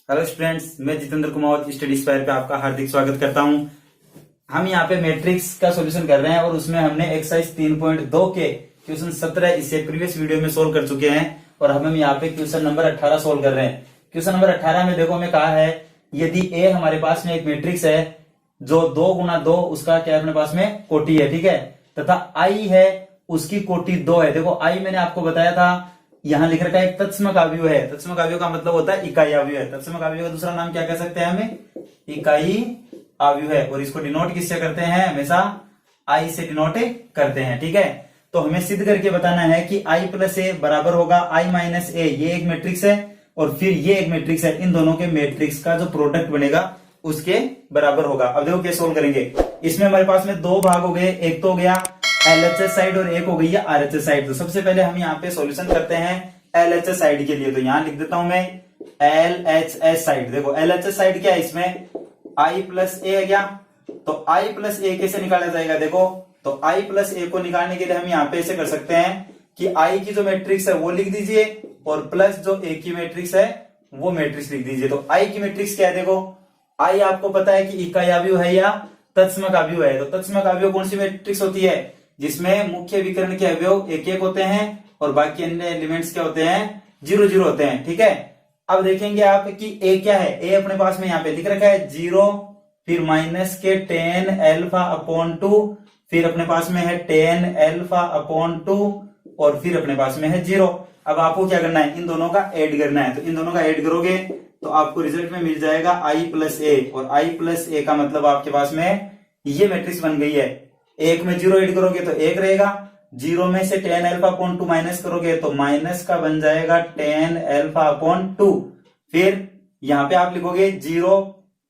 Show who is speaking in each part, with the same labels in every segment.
Speaker 1: Hello students, मैं Jitendra Kumar study square पे आपका हार्दिक स्वागत करता हूं। हम यहाँ पे मैट्रिक्स का सॉल्यूशन कर रहे हैं और उसमें हमने एक्सरसाइज 3.2 के क्वेश्चन 17 इसे प्रीवियस वीडियो में सोल्व कर चुके हैं और हम यहाँ पे क्वेश्चन नंबर 18 सोल्व कर रहे हैं। क्वेश्चन नंबर 18 में देखो हमें कहा है यदि ए हमारे पास में एक मैट्रिक्स है जो 2 गुना 2 उसका क्या अपने पास में कोटि है, ठीक है, तथा आई है उसकी कोटि 2 है। देखो आई मैंने आपको बताया था, यहां लिख रखा है एक तत्समक अवयव है। तत्समक अवयव का मतलब होता है इकाई अवयव है। तत्समक अवयव का दूसरा नाम क्या कह सकते हैं हमें? इकाई अवयव है। और इसको डिनोट किससे करते हैं? हमेशा आई से डिनोट करते हैं, ठीक है। तो हमें सिद्ध करके बताना है कि आई प्लस ए बराबर होगा आई माइनस ए। ये एक मैट्रिक्स है और फिर ये एक मैट्रिक्स है। इन दोनों के मैट्रिक्स का जो प्रोडक्ट बनेगा उसके बराबर होगा। अब देखो कैसे सोल्व करेंगे। इसमें हमारे पास में दो भाग हो गए, एक तो हो गया एलएचएस साइड और एक हो गई है आरएचएस साइड। तो सबसे पहले हम यहाँ पे सॉल्यूशन करते हैं एलएचएस साइड के लिए। तो यहां लिख देता हूं मैं एलएचएस साइड। देखो एलएचएस साइड क्या है, इसमें आई प्लस ए है क्या, तो आई प्लस ए कैसे निकाला जाएगा? देखो तो आई प्लस ए को निकालने के लिए हम यहाँ पे ऐसे कर सकते हैं कि आई की जो मैट्रिक्स है वो लिख दीजिए और प्लस जो ए की मैट्रिक्स है वो मैट्रिक्स लिख दीजिए। तो आई की मैट्रिक्स क्या है? देखो आई आपको पता है कि इकाई अवयव है या तत्समक अवयव है। तो तत्समक अवयव कौन सी मैट्रिक्स होती है? जिसमें मुख्य विकर्ण के अवयव एक एक होते हैं और बाकी अन्य एलिमेंट्स क्या होते हैं? 0 0 होते हैं, ठीक है। अब देखेंगे आप कि ए क्या है। ए अपने पास में यहाँ पे लिख रखा है 0, फिर माइनस के 10 एल्फा अपॉन 2, फिर अपने पास में है 10 एल्फा अपॉन 2 और फिर अपने पास में है 0। अब आपको क्या करना है? इन दोनों का ऐड करना है। तो इन दोनों का ऐड करोगे तो आपको रिजल्ट में मिल जाएगा आई प्लस ए। और आई प्लस ए का मतलब आपके पास में ये मैट्रिक्स बन गई है। एक में 0 ऐड करोगे तो 1 रहेगा, 0 में से 10 एल्फा अपॉन 2 माइनस करोगे तो माइनस का बन जाएगा 10 एल्फा अपॉन 2। फिर यहाँ पे आप लिखोगे 0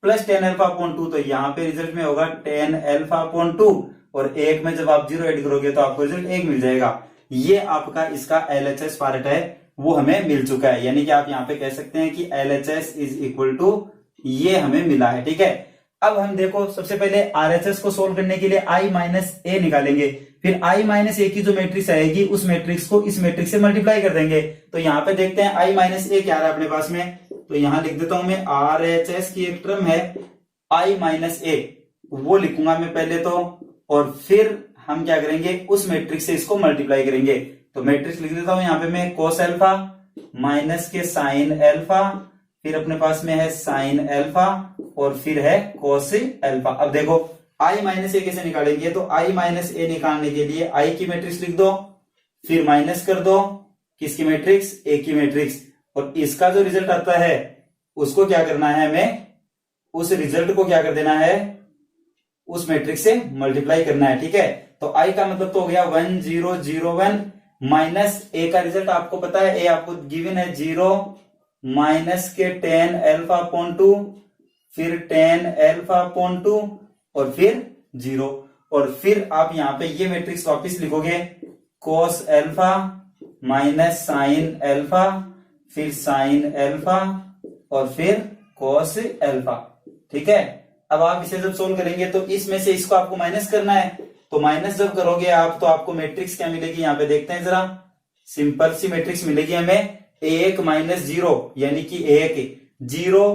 Speaker 1: प्लस 10 एल्फा अपॉन 2, तो यहाँ पे रिजल्ट में होगा 10 एल्फा अपॉन 2 और 1 में जब आप 0 ऐड करोगे तो आपको रिजल्ट 1 मिल जाएगा। ये आपका इसका एलएचएस पार्ट है, वो हमें मिल चुका है। यानी कि आप यहाँ पे कह सकते हैं कि एलएचएस इज इक्वल टू ये हमें मिला है, ठीक है। अब हम देखो सबसे पहले आरएचएस को सोल्व करने के लिए आई माइनस ए निकालेंगे, फिर आई माइनस ए की जो मैट्रिक्स आएगी उस मैट्रिक्स को इस मैट्रिक्स से मल्टीप्लाई कर देंगे। तो यहाँ पे देखते हैं आई माइनस ए क्या आ रहा है अपने पास में। तो यहां लिख देता हूं मैं आरएचएस की एक टर्म है आई माइनस ए, वो लिखूंगा मैं पहले तो, और फिर हम क्या करेंगे उस मैट्रिक्स से इसको मल्टीप्लाई करेंगे। तो मैट्रिक्स लिख देता हूं यहाँ पे मैं कोस एल्फा माइनस के साइन एल्फा, फिर अपने पास में है साइन एल्फा और फिर है कोस एल्फा। अब देखो आई माइनस ए कैसे निकालेंगे। तो आई माइनस ए निकालने के लिए आई की मैट्रिक्स लिख दो, फिर माइनस कर दो किसकी मैट्रिक्स? ए की मैट्रिक्स, और इसका जो रिजल्ट आता है उसको क्या करना है हमें? उस रिजल्ट को क्या कर देना है? उस मैट्रिक्स से मल्टीप्लाई करना है, ठीक है। तो आई का मतलब तो हो गया 1 0 0 1 माइनस ए का रिजल्ट आपको पता है, ए आपको गिवन है 0 माइनस के 10 एल्फा अपॉन 2, फिर 10 एल्फा अपॉन 2 और फिर 0। और फिर आप यहाँ पे ये मैट्रिक्स वापस लिखोगे कोस एल्फा माइनस साइन एल्फा, फिर साइन एल्फा और फिर कोस एल्फा, ठीक है। अब आप इसे जब सोल्व करेंगे तो इसमें से इसको आपको माइनस करना है। तो माइनस जब करोगे आप तो आपको मैट्रिक्स क्या मिलेगी? यहाँ पे देखते हैं जरा, सिंपल सी मैट्रिक्स मिलेगी हमें 1 माइनस 0, यानी कि 1 0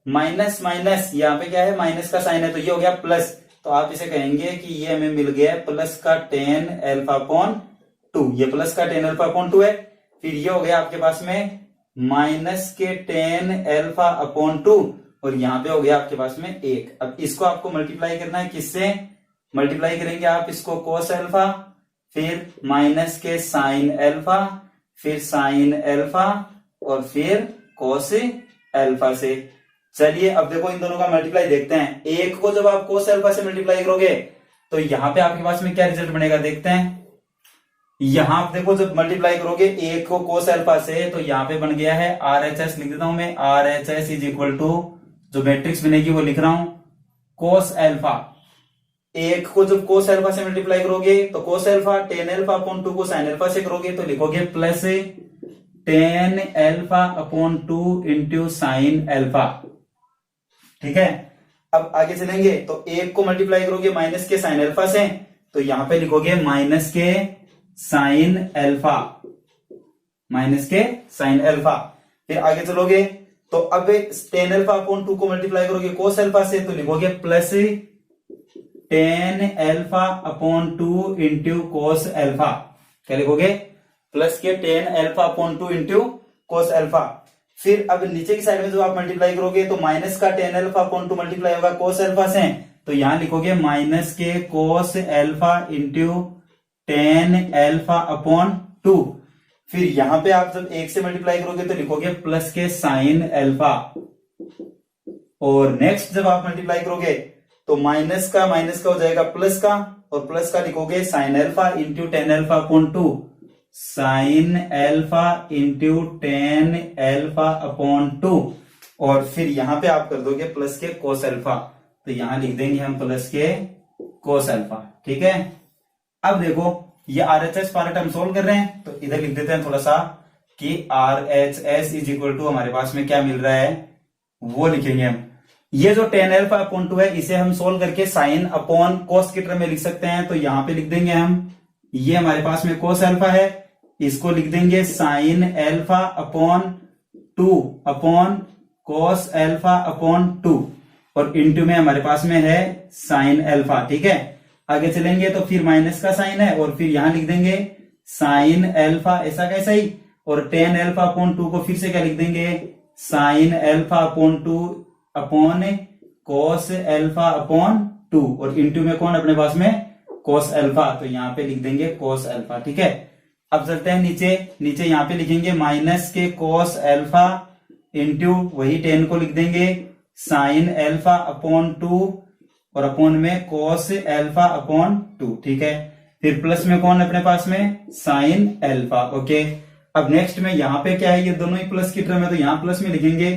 Speaker 1: माइनस माइनस, यहाँ पे क्या है? माइनस का साइन है तो ये हो गया प्लस। तो आप इसे कहेंगे कि ये हमें मिल गया प्लस का 10 एल्फा अपॉन 2, ये प्लस का 10 एल्फा अपॉन 2 है। फिर ये हो गया आपके पास में माइनस के 10 एल्फा अपॉन 2 और यहाँ पे हो गया आपके पास में 1। अब इसको आपको मल्टीप्लाई करना है, किससे मल्टीप्लाई करेंगे आप इसको? कोस एल्फा, फिर माइनस के साइन एल्फा, फिर साइन एल्फा और फिर कोस एल्फा से। चलिए अब देखो इन दोनों का मल्टीप्लाई देखते हैं। एक को जब आप कोस एल्फा से मल्टीप्लाई करोगे तो यहाँ पे आपके पास में क्या रिजल्ट बनेगा देखते हैं। यहां आप देखो जब मल्टीप्लाई करोगे एक को कोस एल्फा से तो यहाँ पे बन गया है आरएचएस, लिख देता हूं मैं आरएचएस इज इक्वल टू, जो मैट्रिक्स बनेगी वो लिख रहा हूं कोस एल्फा। एक को जब कोस एल्फा से मल्टीप्लाई करोगे तो कोस एल्फा 10 एल्फा अपॉन 2 को साइन एल्फा से करोगे तो लिखोगे plus 10 alpha upon 2 into sine alpha, ठीक है। अब आगे चलेंगे तो एक को मल्टीप्लाई करोगे माइनस के साइन एल्फा से तो यहां पे लिखोगे माइनस के साइन एल्फा, माइनस के साइन एल्फा। फिर आगे चलोगे तो अब टेन एल्फा अपॉन 2 को मल्टीप्लाई करोगे कोस एल्फा से तो लिखोगे plus tan alpha upon 2 into cos alpha. क्या लिखोगे? प्लस के tan alpha upon 2 into cos alpha. फिर अब नीचे की साइड में जब आप मल्टीप्लाई करोगे तो माइनस का टेन एल्फा अपॉन 2 मल्टीप्लाई होगा कोस एल्फा से, तो यहां लिखोगे माइनस के कोस alpha into tan alpha upon 2। फिर यहां पे आप जब 1 से मल्टीप्लाई करोगे तो लिखोगे प्लस के साइन एल्फा। और नेक्स्ट जब आप मल्टीप्लाई करोगे तो माइनस का हो जाएगा प्लस का, और प्लस का लिखोगे sine alpha into tan alpha upon 2, sine alpha into tan alpha upon 2। और फिर यहां पे आप कर दोगे प्लस के कोस एल्फा, तो यहां लिख देंगे हम प्लस के कोस एल्फा। ठीक है, अब देखो ये RHS पार्ट हम सोल्व कर रहे हैं, तो इधर लिख देते हैं थोड़ा सा कि RHS इज इक्वल टू हमारे पास में क्या मिल रहा है वो लिखेंगे हम। ये जो टेन एल्फा अपॉन 2 है इसे हम सोल्व करके साइन अपॉन कोस की टर्म में लिख सकते हैं, तो यहां पे लिख देंगे हम, ये हमारे पास में कोस एल्फा है, इसको लिख देंगे साइन एल्फा अपॉन 2 अपॉन कोस एल्फा अपॉन 2, और इंटू में हमारे पास में है साइन एल्फा। ठीक है, आगे चलेंगे तो फिर माइनस का साइन है, और फिर यहां लिख देंगे साइन एल्फा, ऐसा कैसा ही, और टेन एल्फा अपॉन 2 को फिर से क्या लिख देंगे साइन एल्फा अपॉन 2 अपॉन कोस एल्फा अपॉन 2, और इंटू में कौन अपने पास में कोस एल्फा, तो यहां पे लिख देंगे कोस एल्फा। ठीक है, अब चलते हैं नीचे यहां पे लिखेंगे माइनस के कोस एल्फा इंटू वही 10 को लिख देंगे साइन एल्फा अपॉन 2, और अपॉन में कोस एल्फा अपॉन 2। ठीक है, फिर प्लस में कौन अपने पास में साइन एल्फा। ओके, अब नेक्स्ट में यहां पे क्या है, ये दोनों ही प्लस की टर्म है, तो यहां प्लस में लिखेंगे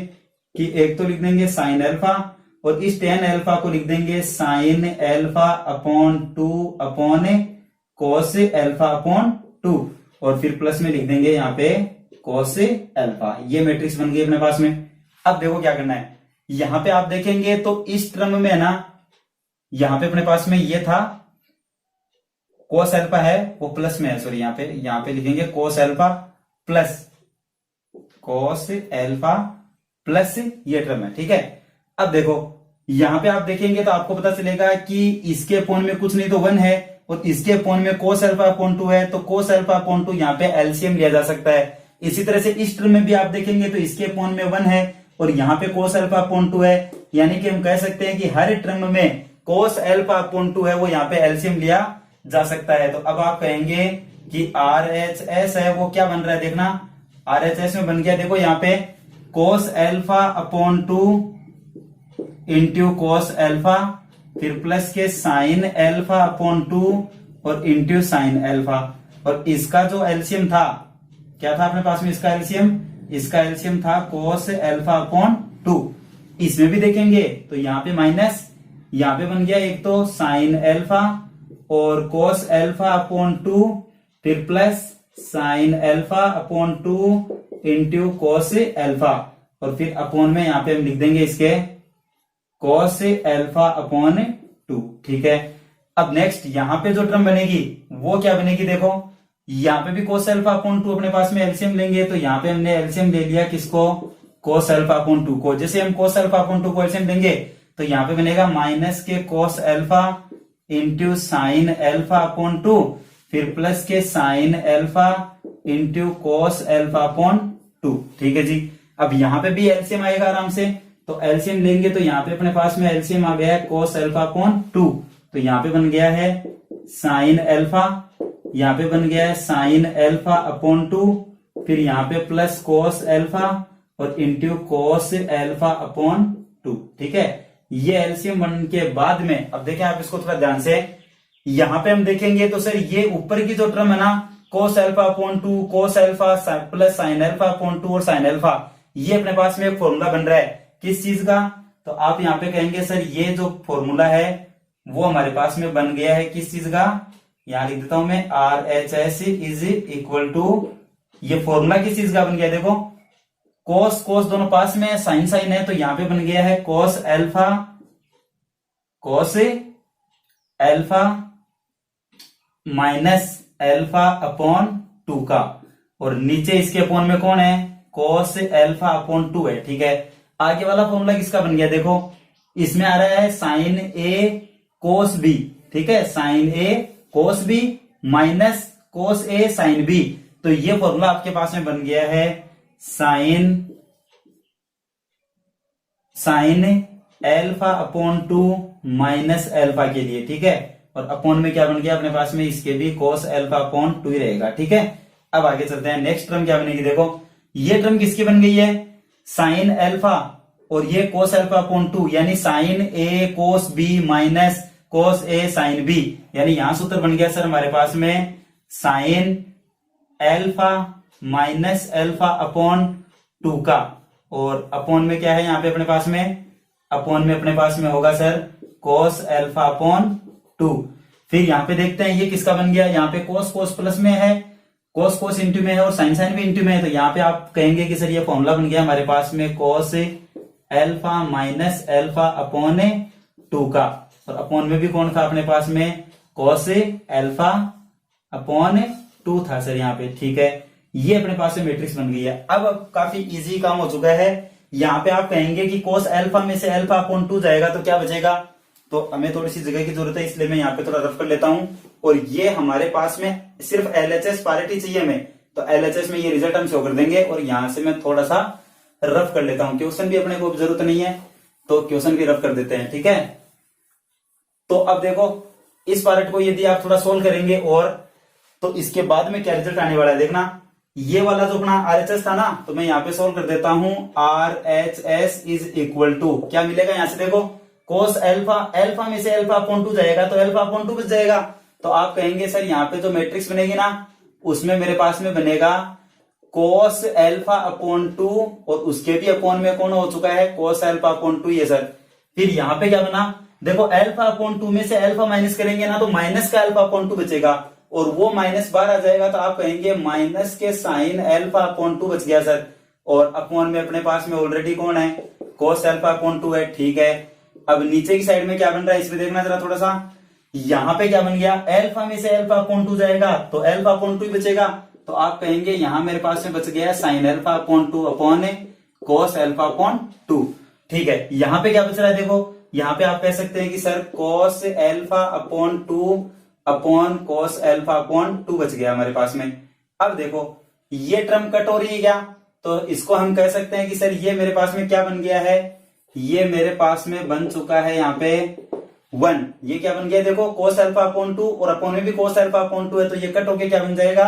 Speaker 1: कि एक तो लिख देंगे साइन एल्फा, और इस टेन एल्फा को लिख देंगे साइन एल्फा अपॉन 2 अपॉन कोस एल्फा अपॉन 2, और फिर प्लस में लिख देंगे यहाँ पे कोस एल्फा। ये मैट्रिक्स बन गई अपने पास में। अब देखो क्या करना है, यहां पे आप देखेंगे तो इस टर्म में ना, यहां पे अपने पास में ये था कोस एल्फा है वो प्लस में है, सॉरी यहां पे लिखेंगे कोस एल्फा प्लस ये टर्म है। ठीक है, अब देखो यहां पे आप देखेंगे तो आपको पता चलेगा कि इसके अपॉन में कुछ नहीं तो 1 है, और इसके अपॉन में कोस एल्फा अपॉन 2 है, तो कोस एल्फा अपॉन 2 यहाँ पे एलसीएम लिया जा सकता है। इसी तरह से इस टर्म में भी आप देखेंगे तो इसके अपॉन में 1 है, और यहाँ पे कोस एल्फा अपॉन 2 है, यानी कि हम कह सकते हैं कि हर टर्म में कोस एल्फा अपॉन 2 है वो यहाँ पे एलसीएम लिया जा सकता है। तो अब आप कहेंगे कि RHS है वो क्या बन रहा है, देखना RHS में बन गया, देखो यहाँ पे कोस alpha upon 2 into cos alpha, फिर प्लस के साइन एल्फा अपॉन 2 और इंटू साइन एल्फा, और इसका जो एलसीएम था क्या था अपने पास में, इसका एलसीएम था कोस एल्फा अपॉन 2। इसमें भी देखेंगे तो यहाँ पे माइनस, यहाँ पे बन गया एक तो साइन एल्फा और कोस एल्फा अपॉन 2, फिर plus sine alpha upon 2 into cos alpha, और फिर अपॉन में यहाँ पे हम लिख देंगे इसके कोस एल्फा अपॉन 2। ठीक है, अब नेक्स्ट यहाँ पे जो टर्म बनेगी वो क्या बनेगी, देखो यहाँ पे भी कोस एल्फा अपॉन 2 अपने पास में एलसीएम लेंगे, तो यहाँ पे हमने एलसीएम ले लिया किसको, कोस एल्फा अपॉन 2 को। जैसे हम कोस एल्फा अपॉन 2 को एलसीएम लेंगे तो यहाँ पे बनेगा माइनस के कोस alpha into sine alpha upon 2, फिर प्लस के sine alpha into cos alpha upon 2। ठीक है जी, अब यहाँ पे भी एलसीएम आएगा आराम से, तो एलसीएम लेंगे तो यहाँ पे अपने पास में एलसीएम आ गया है कोस एल्फा अपॉन 2, तो यहाँ पे बन गया है साइन एल्फा, यहाँ पे बन गया है साइन एल्फा अपॉन 2, फिर यहाँ पे प्लस कोस एल्फा और इंटू कोस एल्फा अपॉन 2। ठीक है, ये एलसीएम बनने के बाद में अब देखें आप इसको थोड़ा ध्यान से, यहां पे हम देखेंगे तो सर ये ऊपर की जो टर्म है ना कोस एल्फा अपॉन 2, कोस alpha plus sine alpha upon 2 और साइन एल्फा, ये अपने पास में एक फॉर्मूला बन रहा है किस चीज का, तो आप यहाँ पे कहेंगे सर ये जो फॉर्मूला है वो हमारे पास में बन गया है किस चीज का, यहां लिख देता हूं मैं RHS इज इक्वल टू, ये फॉर्मूला किस चीज का बन गया, देखो कोस दोनों पास में साइन है, तो यहां पे बन गया है कोस एल्फा माइनस एल्फा अपॉन 2 का, और नीचे इसके अपॉन में कौन है cos अल्फा अपॉन 2 है, ठीक है। आगे वाला फॉर्मूला किसका बन गया, देखो इसमें आ रहा है sin a cos b, ठीक है, sin a cos b minus cos a sin b। तो ये फॉर्मूला आपके पास में बन गया है sine alpha upon 2 minus alpha के लिए, ठीक है। और अपॉन में क्या बन गया अपने पास में, इसके भी cos एल्फा अपॉन 2 ही रहेगा, ठीक है। अब आगे चलते हैं, नेक्स्ट टर्म क्या बनेगी, देखो ये टर्म किसकी बन गई है, साइन एल्फा और ये cos एल्फा अपॉन 2, यानी sine a cos b minus cos a sine b, यानी यहां सूत्र बन गया सर हमारे पास में sine alpha minus alpha upon 2 का। और अपॉन में क्या है यहाँ पे अपने पास में, अपॉन में अपने पास में होगा सर cos एल्फा अपॉन 2। फिर यहाँ पे देखते हैं ये किसका बन गया, यहाँ पे cos cos प्लस में है, cos cos इंटू में है और sin sin भी इंटू में है। तो यहाँ पे आप कहेंगे कि सर ये फॉर्मूला बन गया हमारे पास में cos alpha minus alpha upon 2 का। और अपॉन में भी कौन था अपने पास में, cos एल्फा अपॉन 2 था सर यहाँ पे, ठीक है। ये अपने पास में मैट्रिक्स बन गई है। अब काफी इजी काम हो चुका है। यहाँ पे आप कहेंगे कि cos एल्फा में से एल्फा अपॉन 2 जाएगा तो क्या बचेगा, तो हमें थोड़ी सी जगह की जरूरत है, इसलिए मैं यहाँ पे थोड़ा रफ कर लेता हूं। और ये हमारे पास में सिर्फ LHS पारिटी चाहिए हमें, तो LHS में ये रिजल्ट हम शो कर देंगे। और यहां से मैं थोड़ा सा रफ कर लेता हूं, क्वेश्चन भी अपने को जरूरत नहीं है तो क्वेश्चन भी रफ कर देते हैं, ठीक है। तो अब देखो इस पार्ट को यदि आप थोड़ा सोल्व करेंगे और तो इसके बाद में क्या रिजल्ट आने वाला है, देखना ये वाला जो अपना RHS था ना, तो मैं यहाँ पे सोल्व कर देता हूं। RHS इज इक्वल टू क्या मिलेगा, यहां से देखो cos एल्फा, एल्फा में से एल्फा अपॉन 2 जाएगा तो एल्फा अपॉन 2 बच जाएगा। तो आप कहेंगे सर यहाँ पे जो मैट्रिक्स बनेगी ना उसमें मेरे पास में बनेगा cos एल्फा अपॉन 2 और उसके भी अपॉन में कौन हो चुका है, cos एल्फा अपॉन 2 ये सर। फिर यहाँ पे क्या बना, देखो एल्फा अपॉन 2 में से एल्फा माइनस करेंगे ना तो माइनस का एल्फा अपॉन 2 बचेगा और वो माइनस बाहर आ जाएगा तो आप कहेंगे माइनस के साइन एल्फा अपॉन 2 बच गया सर। और अपॉन में अपने पास में ऑलरेडी कौन है, cos एल्फा अपॉन 2 है, ठीक है। अब नीचे की साइड में क्या बन रहा है इसमें देखना जरा थोड़ा सा, यहाँ पे क्या बन गया, एल्फा में से एल्फा अपॉन 2 जाएगा तो एल्फा अपॉन 2 ही बचेगा। तो आप कहेंगे यहां मेरे पास में बच गया sine alpha upon 2 upon cos alpha upon 2, ठीक है। यहाँ पे क्या बच रहा है, देखो यहाँ पे आप कह सकते हैं कि sir cos alpha upon 2 upon cos alpha upon 2 बच गया हमारे पास में। अब देखो ये टर्म कट हो रही है क्या, तो इसको हम कह सकते हैं कि सर ये मेरे पास में क्या बन गया है, ये मेरे पास में बन चुका है यहाँ पे 1। ये क्या बन गया, देखो cos एल्फा अपॉन 2 और अपॉन में भी cos एल्फा अपॉन 2 है तो ये कट होके क्या बन जाएगा,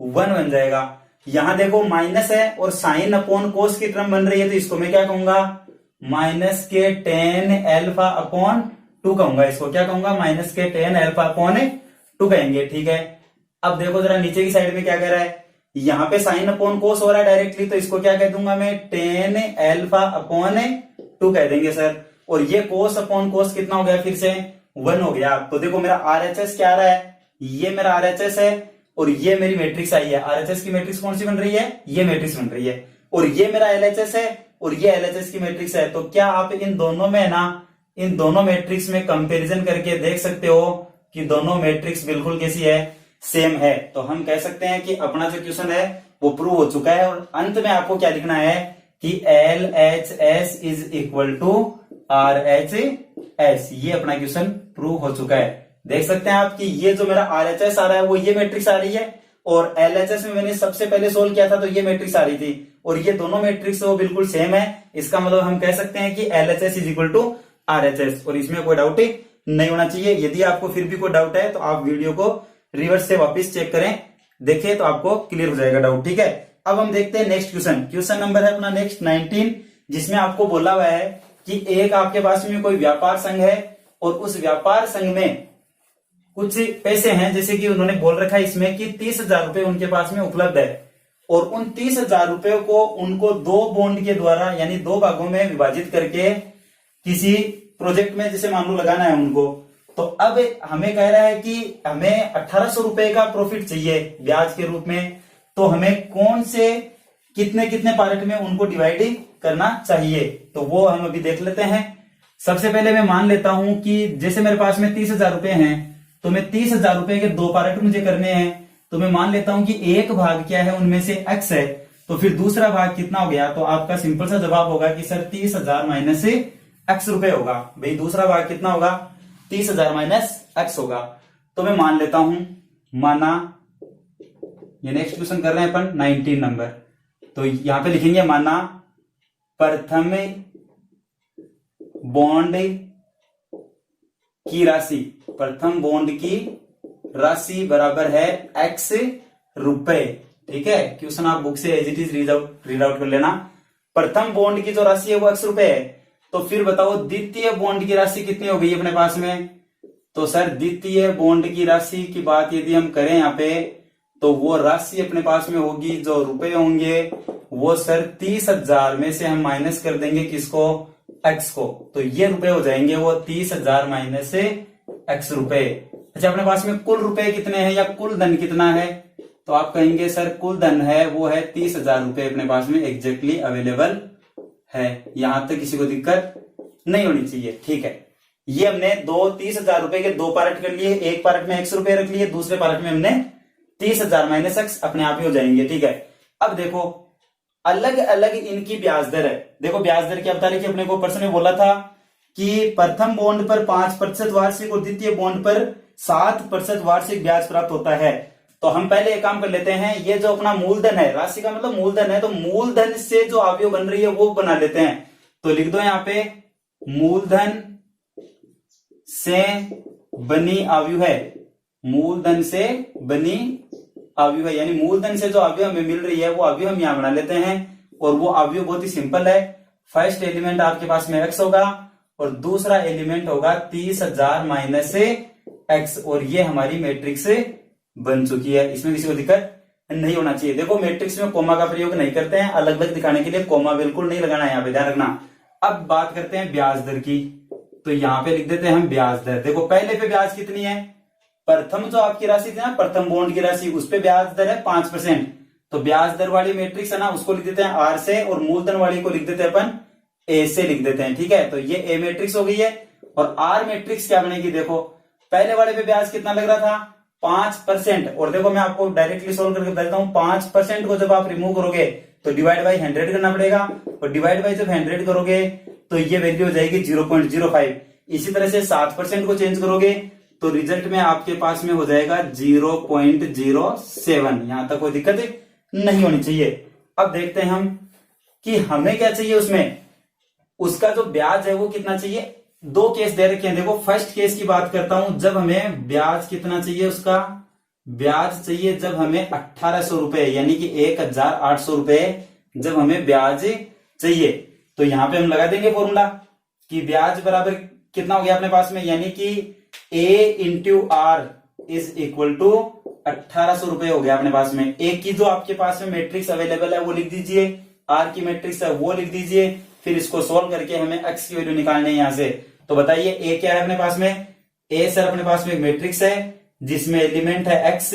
Speaker 1: 1 बन जाएगा। यहाँ देखो माइनस है और साइन अपॉन cos की टर्म बन रही है तो इसको मैं क्या कहूंगा, माइनस के टेन एल्फा अपॉन 2 कहूंगा। इसको क्या कहूंगा, माइनस के 10 एल्फा अपॉन 2 कहेंगे, ठीक है। अब देखो जरा नीचे की साइड में क्या कह रहा है, यहाँ पे साइन अपॉन कोस हो रहा है डायरेक्टली तो इसको क्या कह दूंगा मैं, 10 एल्फा अपॉन 2 कह देंगे सर। और ये कोस अपॉन कोस कितना हो गया, फिर से 1 हो गया। तो देखो मेरा RHS क्या आ रहा है, ये मेरा RHS है और ये मेरी मैट्रिक्स आई है। RHS की मैट्रिक्स कौन सी बन रही है, ये मैट्रिक्स बन रही है। और ये मेरा LHS है और ये LHS की मैट्रिक्स है। तो क्या आप इन दोनों में ना, इन दोनों मैट्रिक्स में कंपैरिजन करके देख सकते हो कि दोनों मैट्रिक्स बिल्कुल कैसी है, सेम है। तो हम कह सकते हैं कि अपना जो क्वेश्चन है वो प्रूव हो चुका है। और अंत में आपको क्या लिखना है कि LHS is equal to RHS। ये अपना क्वेश्चन प्रूव हो चुका है। देख सकते हैं आप कि ये जो मेरा RHS आ रहा है वो ये मैट्रिक्स आ रही है और LHS में मैंने सबसे पहले सोल्व किया था तो ये मैट्रिक्स आ रही थी और ये दोनों मैट्रिक्स वो बिल्कुल सेम है। इसका मतलब हम कह सकते हैं कि LHS is equal to RHS और इसमें कोई डाउट नहीं होना चाहिए। यदि आपको फिर भी कोई डाउट है तो आप वीडियो को रिवर्स से वापस चेक करें, देखिए तो आपको क्लियर हो जाएगा डाउट, ठीक है। अब हम देखते हैं नेक्स्ट क्वेश्चन। क्वेश्चन नंबर है अपना नेक्स्ट 19, जिसमें आपको बोला हुआ है कि एक आपके पास में कोई व्यापार संघ है और उस व्यापार संघ में कुछ पैसे हैं, जैसे कि उन्होंने बोल रखा है इसमें कि 30,000 रुपए उनके पास में उपलब्ध है और उन 30,000 रुपए को उनको 2 बॉन्ड के द्वारा यानी 2 भागों में विभाजित करके किसी प्रोजेक्ट में जैसे मान लो लगाना है उनको। तो अब हमें कह रहा है कि हमें 1800 रुपए का प्रॉफिट चाहिए ब्याज के रूप में। तो हमें कौन से कितने कितने पार्ट में उनको डिवाइड करना चाहिए, तो वो हम अभी देख लेते हैं। सबसे पहले मैं मान लेता हूं कि जैसे मेरे पास में 30,000 रुपए हैं तो मैं 30,000 रुपए के 2 पार्ट मुझे करने हैं। तो मैं मान लेता हूं कि एक भाग क्या है उनमें से x है, तो फिर दूसरा भाग कितना हो गया, तो आपका सिंपल सा जवाब होगा कि सर 30,000 माइनस एक्स रुपए होगा। भाई दूसरा भाग कितना होगा, 30,000 माइनस एक्स होगा। तो मैं मान लेता हूं, माना ये नेक्स्ट क्वेश्चन कर रहे हैं अपन 19 नंबर, तो यहां पे लिखेंगे माना प्रथम बॉन्ड की राशि, प्रथम बॉन्ड की राशि बराबर है एक्स रुपए। ठीक है, क्वेश्चन आप बुक से as it is read out कर लेना। प्रथम बॉन्ड की जो राशि है वो एक्स रुपए है, तो फिर बताओ द्वितीय बॉन्ड की राशि कितनी हो गई अपने पास में। तो सर द्वितीय बॉन्ड की राशि की बात यदि हम करें यहाँ पे, तो वो राशि अपने पास में होगी जो रुपए होंगे वो सर 30,000 में से हम माइनस कर देंगे किसको, एक्स को, तो ये रुपए हो जाएंगे वो 30,000 माइनस एक्स रुपए। अच्छा अपने पास में कुल रुपए कितने हैं या कुल धन कितना है, तो आप कहेंगे सर कुल धन है वो है 30,000 रुपए अपने पास में एग्जैक्टली अवेलेबल है। यहां तक किसी को दिक्कत नहीं होनी चाहिए। ठीक है, ये हमने 30,000 रुपए के दो पार्ट कर लिए, एक पार्ट में एक्स रुपए रख लिए, दूसरे पार्ट में हमने 30,000 माइनस एक्स अपने आप ही हो जाएंगे। ठीक है, अब देखो अलग अलग इनकी ब्याज दर है। देखो ब्याज दर क्या बता रही, अपने को पर्सन ने बोला था कि प्रथम बॉन्ड पर 5% वार्षिक और द्वितीय बॉन्ड पर 7% वार्षिक ब्याज प्राप्त होता है। तो हम पहले एक काम कर लेते हैं, ये जो अपना मूलधन है, राशि का मतलब मूलधन है, तो मूलधन से जो अवयव बन रही है वो बना लेते हैं। तो लिख दो यहां पे मूलधन से बनी अवयव है, मूलधन से बनी अवयव है, यानी मूलधन से जो अवयव हमें मिल रही है वो अवयव हम यहां बना लेते हैं। और वो अवयव बहुत ही सिंपल है, फर्स्ट एलिमेंट आपके पास में एक्स होगा और दूसरा एलिमेंट होगा 30,000 माइनस एक्स, और ये हमारी मैट्रिक्स बन चुकी है। इसमें किसी को दिक्कत नहीं होना चाहिए। देखो मैट्रिक्स में कोमा का प्रयोग नहीं करते हैं, अलग अलग दिखाने के लिए कोमा बिल्कुल नहीं लगाना है, यहाँ पे ध्यान रखना। अब बात करते हैं ब्याज दर की, तो यहां पे लिख देते हैं हम ब्याज दर। देखो पहले पे ब्याज कितनी है, प्रथम जो आपकी राशि थी ना, प्रथम बॉन्ड की राशि, उस पे ब्याज दर है 5%। तो ब्याज दर वाली मैट्रिक्स है ना, उसको लिख देते हैं आर से, और मूलधन वाली को लिख देते हैं अपन ए से लिख देते हैं। ठीक है, तो ये ए मैट्रिक्स हो गई है। और आर मैट्रिक्स क्या बनेगी, देखो पहले वाले पे ब्याज कितना लग रहा था 5%, और देखो मैं आपको डायरेक्टली सोल्व करके बताता हूँ। 5% को जब आप रिमूव करोगे तो डिवाइड बाई 100 करना पड़ेगा, और डिवाइड बाई जब 100 करोगे तो ये वैल्यू हो जाएगी 0.05। इसी तरह से 7% को चेंज करोगे तो रिजल्ट में आपके पास में हो जाएगा 0.07। यहां तक कोई दिक्कत नहीं होनी चाहिए। अब देखते हैं हम कि हमें क्या चाहिए उसमें, उसका जो ब्याज है वो कितना चाहिए। दो केस दे रखे हैं, देखो फर्स्ट केस की बात करता हूं, जब हमें ब्याज कितना चाहिए, उसका ब्याज चाहिए जब हमें 1800 रुपए यानी कि 1,800 रुपए जब हमें ब्याज चाहिए। तो यहां पे हम लगा देंगे फॉर्मूला कि ब्याज बराबर कितना हो गया अपने पास में, यानी कि A into r is equal to 1800 रुपए हो गया अपने पास में। ए की जो आपके पास में मैट्रिक्स अवेलेबल है वो लिख दीजिए, आर की मैट्रिक्स है वो लिख दीजिए, फिर इसको सोल्व करके हमें एक्स की वैल्यू निकालनी है यहां से। तो बताइए ए क्या है अपने पास में, ए सर अपने पास में एक मैट्रिक्स है जिसमें एलिमेंट है एक्स,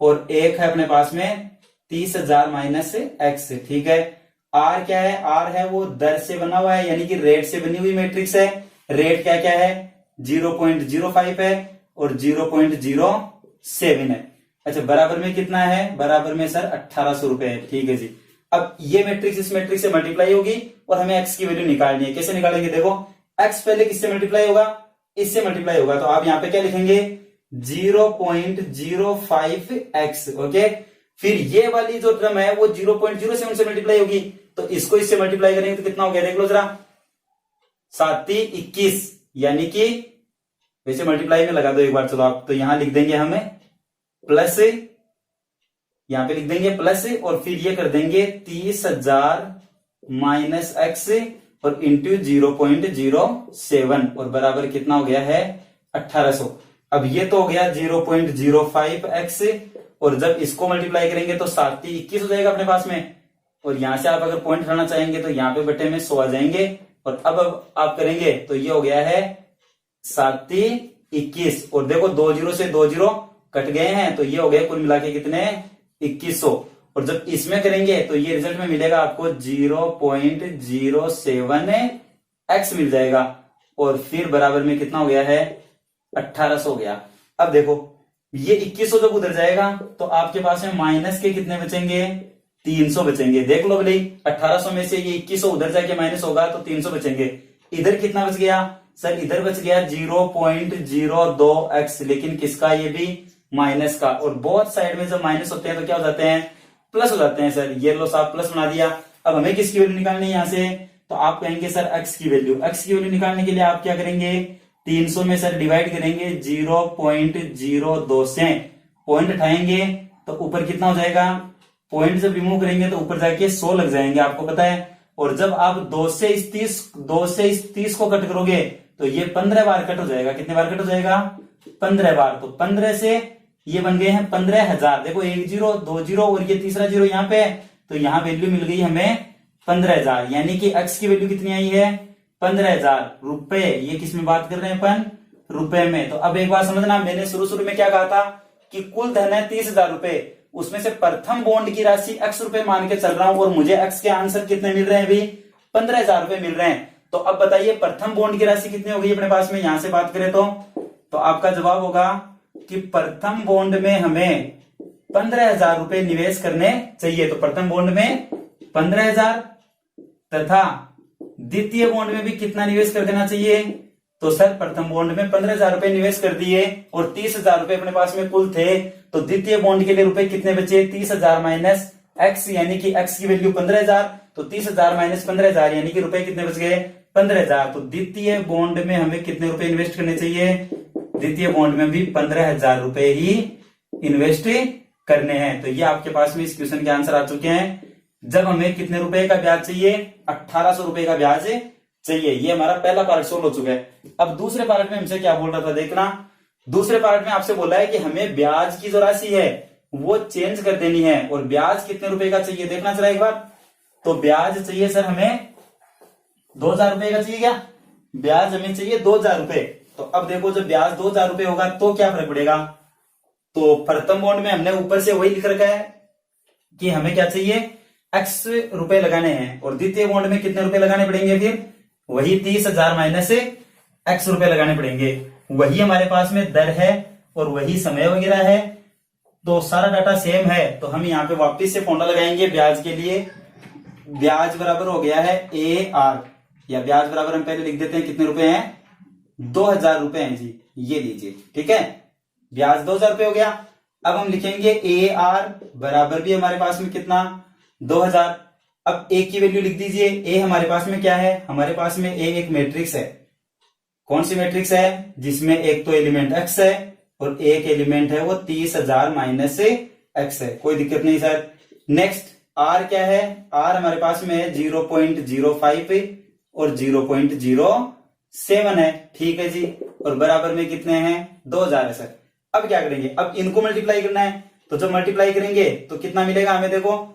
Speaker 1: और एक है अपने पास में 30,000 माइनस एक्स। ठीक है, आर क्या है, आर है वो दर से बना हुआ है, यानी कि रेट से बनी हुई मैट्रिक्स है। रेट क्या क्या है, 0.05 है और 0.07 है। अच्छा बराबर में कितना है, बराबर में सर 1800 रुपए है। ठीक है जी, अब ये मैट्रिक्स इस मैट्रिक्स से मल्टीप्लाई होगी और हमें एक्स की वैल्यू निकालनी है। कैसे निकालेंगे, देखो एक्स पहले किससे मल्टीप्लाई होगा, इससे मल्टीप्लाई होगा, तो आप यहां पे क्या लिखेंगे 0.05 एक्स। ओके, फिर ये वाली जो टर्म है वो 0.07 से मल्टीप्लाई होगी, तो इसको इससे मल्टीप्लाई करेंगे तो कितना हो गया, देख लो जरा, 7×21, यानी कि वैसे मल्टीप्लाई में लगा दो एक बार, चलो आप, तो यहां लिख देंगे हमें प्लस, यहां पे लिख देंगे प्लस, और फिर ये कर देंगे 30,000 माइनस एक्स और इंटू 0.07, और बराबर कितना हो गया है 1800। अब ये तो हो गया 0.05 एक्स, और जब इसको मल्टीप्लाई करेंगे तो 7×21 हो जाएगा अपने पास में, और यहां से आप अगर पॉइंट हटाना चाहेंगे तो यहां पे बटे में 100 आ जाएंगे, और अब आप करेंगे तो ये हो गया है 7×21, और देखो 2 0 से 2 0 कट गए हैं, तो ये हो गए कुल मिला के कितने 2100, और जब इसमें करेंगे तो ये रिजल्ट में मिलेगा आपको 0.07 एक्स मिल जाएगा, और फिर बराबर में कितना हो गया है 1800 हो गया। अब देखो ये 2100 जब उधर जाएगा तो आपके पास में माइनस के कितने बचेंगे 300 बचेंगे। देख लो भले 1800 में से ये 2100 उधर जाके माइनस होगा तो 300 बचेंगे। इधर कितना बच गया सर? इधर बच गया 0.02x, लेकिन किसका? ये भी माइनस का। और बोथ साइड में जब माइनस होते हैं तो क्या हो जाते हैं? प्लस हो जाते हैं सर। ये लो साहब प्लस बना दिया। अब हमें किसकी वैल्यू निकालनी है यहाँ से? तो आप कहेंगे सर x की वैल्यू। x की वैल्यू निकालने के लिए आप क्या करेंगे? 300 में सर डिवाइड करेंगे 0.02 से, पॉइंट उठाएंगे तो ऊपर कितना हो जाएगा? पॉइंट जब रिमूव करेंगे तो ऊपर जाके 100 लग जाएंगे, आपको पता है। और जब आप 2 से इस 30 को कट करोगे तो ये 15 बार कट हो जाएगा। कितने बार कट हो जाएगा? 15 बार। तो 15 से ये बन गए हैं 15,000। देखो 1 0 2 0 और ये तीसरा 0 यहाँ पे, तो यहाँ वैल्यू मिल गई हमें 15,000। यानी कि x की वैल्यू कितनी आई है? 15,000 रुपए। ये किस में बात कर रहे हैं अपन? रुपए में। तो अब एक बात समझना, मैंने शुरू में क्या कहा था कि कुल धन है 30,000 रुपए, उसमें से प्रथम बॉन्ड की राशि x रुपए मान के चल रहा हूं और मुझे x के आंसर कितने मिल रहे हैं? अभी 15,000 रुपए मिल रहे हैं। तो अब बताइए प्रथम बॉन्ड की राशि कितनी हो गई अपने पास में? यहां से बात करें तो आपका जवाब होगा कि प्रथम बॉन्ड में हमें 15,000 रुपए निवेश करने चाहिए। तो प्रथम बॉन्ड में 15,000 तथा द्वितीय बॉन्ड में भी कितना निवेश कर देना चाहिए? तो सर प्रथम बॉन्ड में 15,000 रुपए निवेश कर दिए और 30,000 रुपए अपने पास में कुल थे, तो द्वितीय बॉन्ड के लिए रुपए कितने बचे? 30,000 माइनस x, यानी कि x की वैल्यू 15,000, तो 30,000 माइनस 15,000 यानी कि रुपए कितने बच गए? 15,000। तो द्वितीय बॉन्ड में हमें कितने रुपए इन्वेस्ट करने चाहिए? द्वितीय बॉन्ड में भी 15,000 रुपए ही इन्वेस्ट करने हैं। तो ये आपके पास में इस क्वेश्चन के आंसर आ चुके हैं। जब हमें कितने रुपए का ब्याज चाहिए? 1800 रुपए का ब्याज चाहिए। ये हमारा पहला पार्ट सोल्व हो चुका है। अब दूसरे पार्ट में हमसे क्या बोल रहा था देखना। दूसरे पार्ट में आपसे बोला है कि हमें ब्याज की जो राशि है वो चेंज कर देनी है, और ब्याज कितने रुपए का चाहिए देखना जरा एक बार। तो ब्याज चाहिए सर हमें 2,000 रुपए का चाहिए। क्या ब्याज हमें चाहिए? 2,000 रुपए। तो अब देखो जब ब्याज 2,000 रुपए होगा तो क्या फर्क पड़ेगा? तो प्रथम बॉन्ड में हमने ऊपर से वही लिख रखा है कि हमें क्या चाहिए? x रुपए लगाने हैं, और द्वितीय बॉन्ड में कितने रुपए लगाने पड़ेंगे? फिर वही 30,000 माइनस x रुपए लगाने पड़ेंगे। वही हमारे पास में दर है और वही समय वगैरह है, तो सारा डाटा सेम है। तो हम यहाँ पे वापस से फॉर्मूला लगाएंगे ब्याज के लिए। ब्याज बराबर हो गया है AR, या ब्याज बराबर हम पहले लिख देते हैं कितने रुपए हैं? 2,000 रुपए हैं जी, ये लीजिए। ठीक है, ब्याज 2,000 रुपए हो गया। अब हम लिखेंगे AR बराबर भी हमारे पास में कितना? 2,000। अब A की वैल्यू लिख दीजिए। A हमारे पास में क्या है? हमारे पास में A एक मैट्रिक्स है। कौन सी मैट्रिक्स है? जिसमें एक तो एलिमेंट x है और एक एलिमेंट है वो 30,000 माइनस x है। कोई दिक्कत नहीं सर। नेक्स्ट R क्या है? R हमारे पास में 0.05 और 0.07 है। ठीक है जी, और बराबर में कितने हैं? 2,000 है सर। अब क्या करेंगे? अब इनको मल्टीप्लाई करना है, तो जब मल्टीप्लाई करेंगे तो कितना मिलेगा हमें? देखो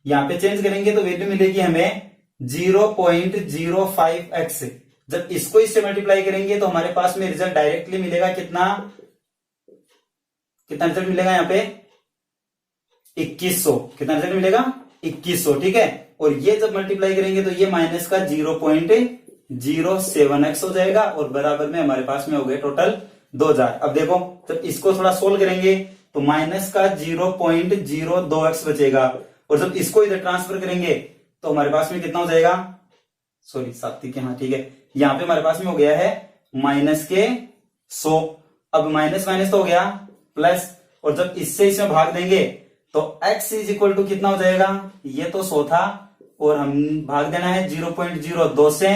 Speaker 1: यहां पे चेंज करेंगे तो वैल्यू मिलेगी हमें 0.05x। जब इसको इससे मल्टीप्लाई करेंगे तो हमारे पास में रिजल्ट डायरेक्टली मिलेगा कितना? कितना रिजल्ट मिलेगा यहाँ पे? 2100। कितना रिजल्ट मिलेगा? 2100। ठीक है, और ये जब मल्टीप्लाई करेंगे तो ये माइनस का 0.07x हो जाएगा, और बराबर में हमारे पास में हो गए टोटल 2,000। अब देखो जब इसको थोड़ा सोल्व करेंगे तो माइनस का 0.02x बचेगा, और जब इसको इधर ट्रांसफर करेंगे तो हमारे पास में कितना हो जाएगा? सॉरी सात्विक, हाँ ठीक है, यहाँ पे हमारे पास में हो गया है माइनस के 100। अब माइनस माइनस तो हो गया प्लस, और जब इससे इसमें भाग देंगे तो x इज इक्वल टू कितना हो जाएगा? ये तो 100 था और हम भाग देना है 0.02 से,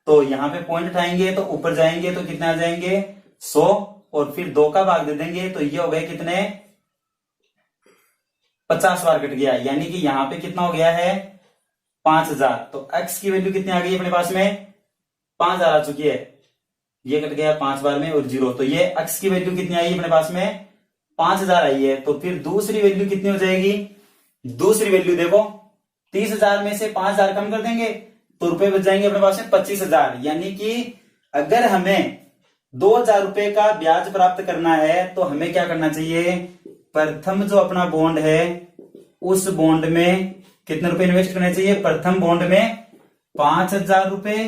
Speaker 1: तो यहाँ पे पॉइंट उठाएंगे तो ऊपर जाएंगे तो कितना आ जाएंगे? 100, और फिर 2 का भाग दे देंगे तो ये हो गए कितने? 50 बार कट गया, यानी कि यहाँ पे कितना हो गया है? 5,000। तो x की वैल्यू कितनी आ गई अपने पास में? 5,000 आ चुकी है। ये कट गया 5 बार में और 0, तो ये x की वैल्यू कितनी आई अपने पास में? 5,000 आई है। तो फिर दूसरी वैल्यू कितनी हो जाएगी? दूसरी वैल्यू देखो 30,000 में से 5,000 कम कर देंगे तो रुपए बच जाएंगे अपने पास में 25,000। यानी कि अगर हमें 2,000 रुपए का ब्याज प्राप्त करना है तो हमें क्या करना चाहिए? प्रथम जो अपना बॉन्ड है उस बॉन्ड में कितने रुपए इन्वेस्ट करने चाहिए? प्रथम बॉन्ड में 5,000 रुपए,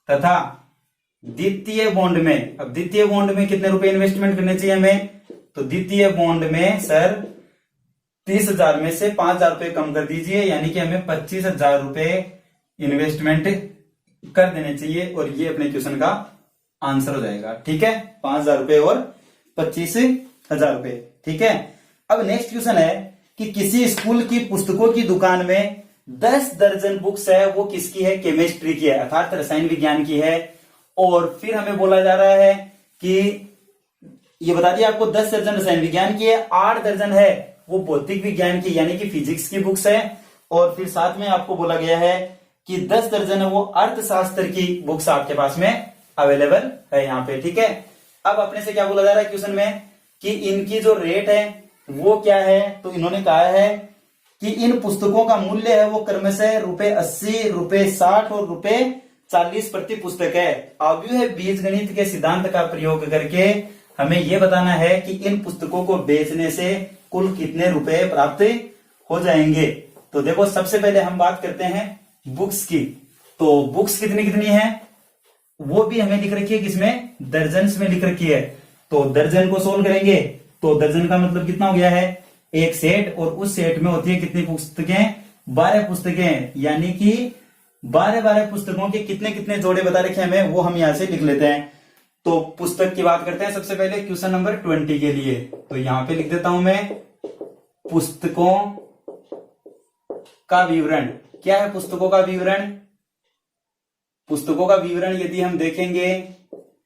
Speaker 1: तथा द्वितीय बॉन्ड में, अब द्वितीय बॉन्ड में कितने रुपए इन्वेस्टमेंट करने चाहिए हमें? तो द्वितीय बॉन्ड में सर 30,000 में से 5,000 रुपए कम कर दीजिए, यानी कि हमें 25,000 रुपए इन्वेस्टमेंट कर देने चाहिए और ये अपने क्वेश्चन का आंसर हो जाएगा। ठीक है, 5,000 रुपए और 25,000 रुपए। ठीक है, अब नेक्स्ट क्वेश्चन है कि किसी स्कूल की पुस्तकों की दुकान में 10 दर्जन बुक्स है, वो किसकी है? केमिस्ट्री की है, अर्थात रसायन विज्ञान की है। और फिर हमें बोला जा रहा है कि ये बता दिया आपको 10 दर्जन रसायन विज्ञान की है, 8 दर्जन है वो भौतिक विज्ञान की यानी कि फिजिक्स की बुक्स है। और फिर साथ में आपको बोला गया है कि 10 दर्जन है वो अर्थशास्त्र की बुक्स आपके पास में अवेलेबल है यहाँ पे। ठीक है, अब अपने से क्या बोला जा रहा है क्वेश्चन में कि इनकी जो रेट है वो क्या है? तो इन्होंने कहा है कि इन पुस्तकों का मूल्य है वो क्रमशः ₹80, ₹60 और ₹40 प्रति पुस्तक है। अव्यूह बीजगणित के सिद्धांत का प्रयोग करके हमें यह बताना है कि इन पुस्तकों को बेचने से कुल कितने रुपए प्राप्त हो जाएंगे। तो देखो, सबसे पहले हम बात करते हैं बुक्स की। तो बुक्स कितनी कितनी है वो भी हमें लिख रखी है, किसमें? दर्जन्स में लिख रखी है। तो दर्जन को सोल्व करेंगे तो दर्जन का मतलब कितना हो गया है? एक सेट, और उस सेट में होती है कितनी पुस्तकें? 12 पुस्तकें, यानी कि 12 पुस्तकों के कितने कितने जोड़े बता रखे हैं हमें, वो हम यहां से लिख लेते हैं। तो पुस्तक की बात करते हैं सबसे पहले क्वेश्चन नंबर 20 के लिए। तो यहां पे लिख देता हूं मैं पुस्तकों का विवरण। क्या है पुस्तकों का विवरण? पुस्तकों का विवरण यदि हम देखेंगे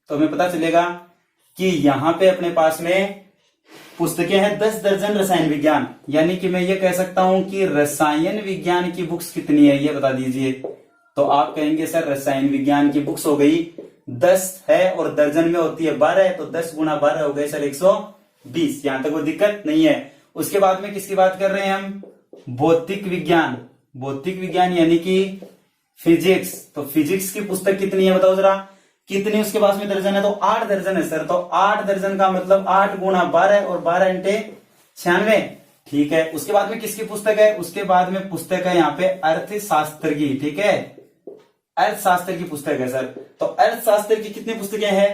Speaker 1: तो हमें पता चलेगा कि यहां पे अपने पास में पुस्तकें हैं 10 दर्जन रसायन विज्ञान, यानी कि मैं ये कह सकता हूं कि रसायन विज्ञान की बुक्स कितनी है ये बता दीजिए। तो आप कहेंगे सर रसायन विज्ञान की बुक्स हो गई 10 है और दर्जन में होती है 12 है, तो 10 गुणा 12 हो गए सर 120। यहां तक वो दिक्कत नहीं है। उसके बाद में किसकी बात कर रहे हैं हम? भौतिक विज्ञान। भौतिक विज्ञान यानी कि फिजिक्स। तो फिजिक्स की पुस्तक कितनी है बताओ जरा, कितनी उसके पास में दर्जन है? तो 8 दर्जन है सर। तो 8 दर्जन का मतलब 8 गुणा 12 और 12 इंटे 96। ठीक है, उसके बाद में किसकी पुस्तक है? उसके बाद में पुस्तक है यहाँ पे अर्थशास्त्र की। ठीक है, अर्थशास्त्र की पुस्तक है सर। तो अर्थशास्त्र की कितनी पुस्तकें हैं?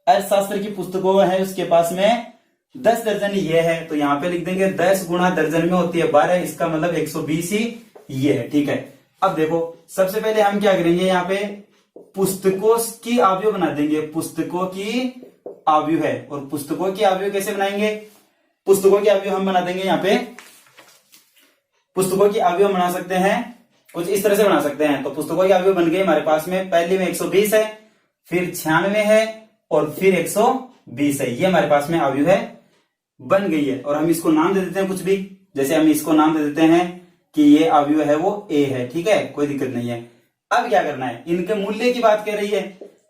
Speaker 1: अर्थशास्त्र की पुस्तकों है उसके पास में 10 दर्जन ये है। तो यहाँ पे लिख देंगे 10 गुणा दर्जन में होती है 12, इसका मतलब 120 ही ये है। ठीक है, अब देखो सबसे पहले हम क्या करेंगे, यहाँ पे पुस्तकों की आव्यूह बना देंगे। पुस्तकों की आव्यूह है, और पुस्तकों की आव्यूह कैसे बनाएंगे? पुस्तकों की आव्यूह हम बना देंगे यहाँ पे, पुस्तकों की आव्यूह बना सकते हैं कुछ इस तरह से बना सकते हैं। तो पुस्तकों की आव्यूह बन गई हमारे पास में, पहले में 120 है, फिर 96 है और फिर 120 है। ये हमारे पास में आव्यूह है बन गई है। और हम इसको नाम दे देते हैं कुछ भी, जैसे हम इसको नाम दे देते हैं कि ये आव्यूह है वो ए है। ठीक है, कोई दिक्कत नहीं है। अब क्या करना है, इनके मूल्य की बात कर रही है,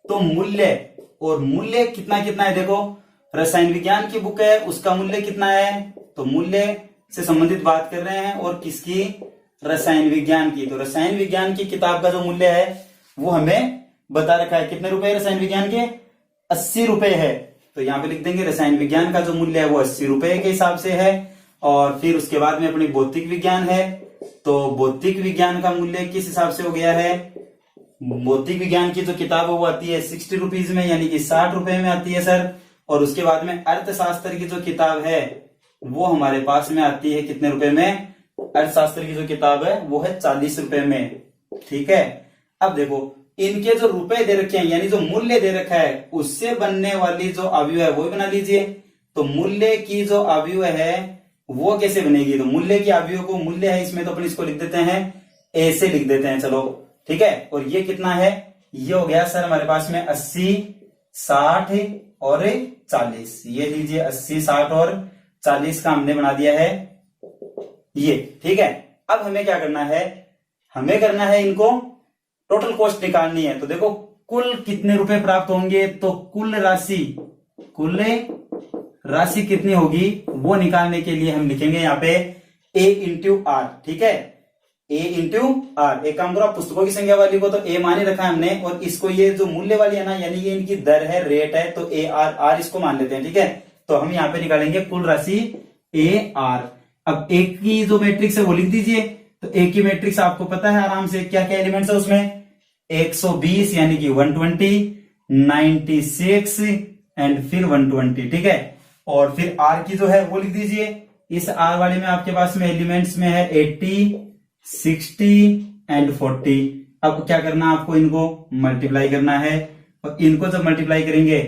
Speaker 1: तो मूल्य, और मूल्य कितना कितना है देखो, रसायन विज्ञान की बुक है उसका मूल्य कितना है, तो मूल्य से संबंधित बात कर रहे हैं। और किसकी? रसायन विज्ञान की। तो रसायन विज्ञान की किताब का जो मूल्य है वो हमें बता रखा है। कितने रुपए रसायन विज्ञान के? 80 रुपए है। तो यहाँ पे लिख देंगे रसायन विज्ञान का जो मूल्य है वो 80 रुपए के हिसाब से है। और फिर उसके बाद में अपनी भौतिक विज्ञान है, तो भौतिक विज्ञान का मूल्य किस हिसाब से हो गया है? भौतिक विज्ञान की जो किताब है वो आती है 60 रुपीज में, यानी कि 60 रुपए में आती है सर। और उसके बाद में अर्थशास्त्र की जो किताब है वो हमारे पास में आती है कितने रुपए में? अर्थशास्त्र की जो किताब है वो है 40 रुपए में। ठीक है, अब देखो इनके जो रुपए दे रखे हैं यानी जो मूल्य दे रखा है उससे बनने वाली जो आव्यूह है वो बना लीजिए। तो मूल्य की जो आव्यूह है वो कैसे बनेगी? तो मूल्य की आव्यूह को, मूल्य है इसमें तो अपन इसको लिख देते हैं ए से लिख देते हैं, चलो ठीक है। और ये कितना है? ये हो गया सर हमारे पास में 80, 60 और 40। ये लीजिए 80, 60 और 40 का हमने बना दिया है ये। ठीक है, अब हमें क्या करना है? हमें करना है इनको टोटल कॉस्ट निकालनी है। तो देखो कुल कितने रुपए प्राप्त होंगे, तो कुल राशि कितनी होगी वो निकालने के लिए हम लिखेंगे यहाँ पे A इंटू आर। ठीक है, A इंटू आर। एक काम करो, पुस्तकों की संख्या वाली को तो A माने रखा है हमने, और इसको ये जो मूल्य वाली है ना यानी ये इनकी दर है, रेट है, तो AR इसको मान लेते हैं। ठीक है, तो हम यहाँ पे निकालेंगे कुल राशि AR। अब एक की जो मैट्रिक्स है वो लिख दीजिए। तो एक की मैट्रिक्स आपको पता है आराम से, क्या क्या एलिमेंट्स है उसमें? 120 यानी कि 120, 96 एंड फिर 120। ठीक है, और फिर आर की जो है वो लिख दीजिए इस R वाले में आपके पास में एलिमेंट्स में है 80, 60 एंड 40। अब क्या करना है, आपको इनको मल्टीप्लाई करना है, और इनको जब मल्टीप्लाई करेंगे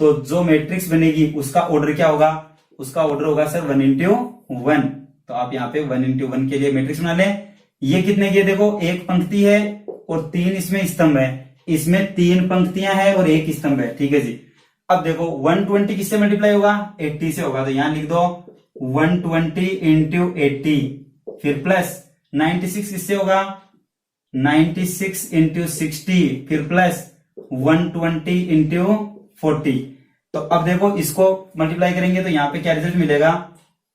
Speaker 1: तो जो मैट्रिक्स बनेगी उसका ऑर्डर क्या होगा, उसका ऑर्डर होगा सर 1 इंटू 1। तो आप यहाँ पे 1 इंटू 1 के लिए मैट्रिक्स बना लें। ये कितने के, देखो एक पंक्ति है और 3 इसमें स्तंभ है, इसमें 3 पंक्तियां हैं और 1 स्तंभ है, ठीक है जी। अब देखो 120 किससे मल्टीप्लाई होगा, 80 से होगा, तो यहां लिख दो 120 इंटू 80, फिर प्लस 96 किससे होगा, 96 इंटू 60, फिर प्लस 120 इंटू 40। तो अब देखो इसको मल्टीप्लाई करेंगे तो यहाँ पे क्या रिजल्ट मिलेगा,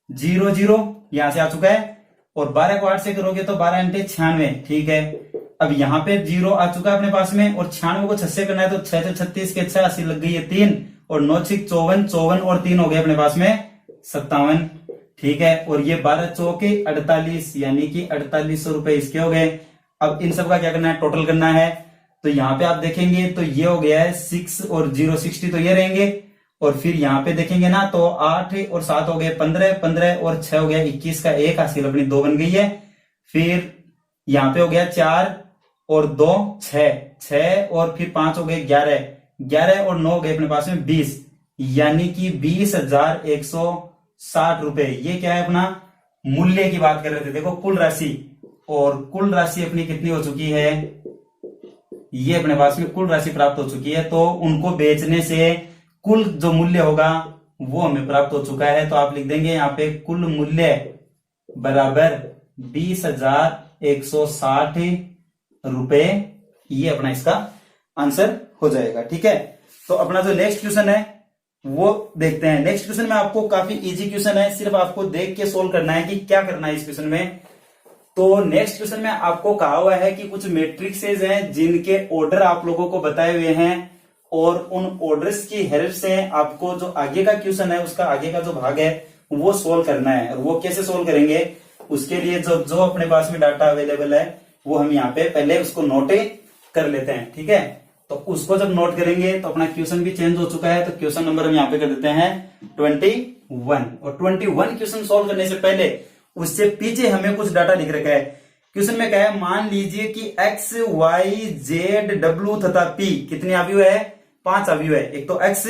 Speaker 1: 0 0 यहां से आ चुका है, और 12 को 8 से करोगे तो 12 इंटू 96, ठीक है। अब यहाँ पे 0 आ चुका है अपने पास में, और 96 को 6 से करना है तो 6 से 36 के 6 80 लग गई है 3, और 9 6 54, 54 और 3 हो गए अपने पास में 57, ठीक है। और ये 12 चौके 48, यानी कि 4800 रुपए इसके हो गए। अब इन सब का क्या करना है, टोटल करना है। तो यहाँ पे आप देखेंगे तो ये हो गया है 6 और 0 60, तो ये रहेंगे, और फिर यहाँ पे देखेंगे ना तो 8 और 7 हो गए 15, 15 और 6 हो गया 21 का 1 हासिल अपनी 2 बन गई है। फिर यहाँ पे हो गया 4 और 2 6, 6 और फिर 5 हो गए 11, 11 और 9 हो गए अपने पास में 20, यानी कि 20,160 रुपए। ये क्या है, अपना मूल्य की बात कर रहे थे, देखो कुल राशि, और कुल राशि अपनी कितनी हो चुकी है, ये अपने पास में कुल राशि प्राप्त हो चुकी है। तो उनको बेचने से कुल जो मूल्य होगा वो हमें प्राप्त हो चुका है। तो आप लिख देंगे यहाँ पे कुल मूल्य बराबर 20,160 रुपए, ये अपना इसका आंसर हो जाएगा, ठीक है। तो अपना जो नेक्स्ट क्वेश्चन है वो देखते हैं। नेक्स्ट क्वेश्चन में आपको काफी इजी क्वेश्चन है, सिर्फ आपको देख के सोल्व करना है कि क्या करना है इस क्वेश्चन में। तो नेक्स्ट क्वेश्चन में आपको कहा हुआ है कि कुछ मैट्रिक्सेज हैं जिनके ऑर्डर आप लोगों को बताए हुए हैं, और उन ऑर्डर्स की हेल्प से आपको जो आगे का क्वेश्चन है उसका आगे का जो भाग है वो सोल्व करना है। और वो कैसे सोल्व करेंगे, उसके लिए जो अपने पास में डाटा अवेलेबल है वो हम यहाँ पे पहले उसको नोट कर लेते हैं, ठीक है। तो उसको जब नोट करेंगे तो अपना क्वेश्चन भी चेंज हो चुका है। तो क्वेश्चन नंबर हम यहाँ पे कर देते हैं 21, और 21 क्वेश्चन सोल्व करने से पहले उससे पीछे हमें कुछ डाटा लिख रखा है। क्वेश्चन में क्या है, मान लीजिए कि x, y, z, w तथा p कितने अवयव है, 5 अवयव है। एक तो x,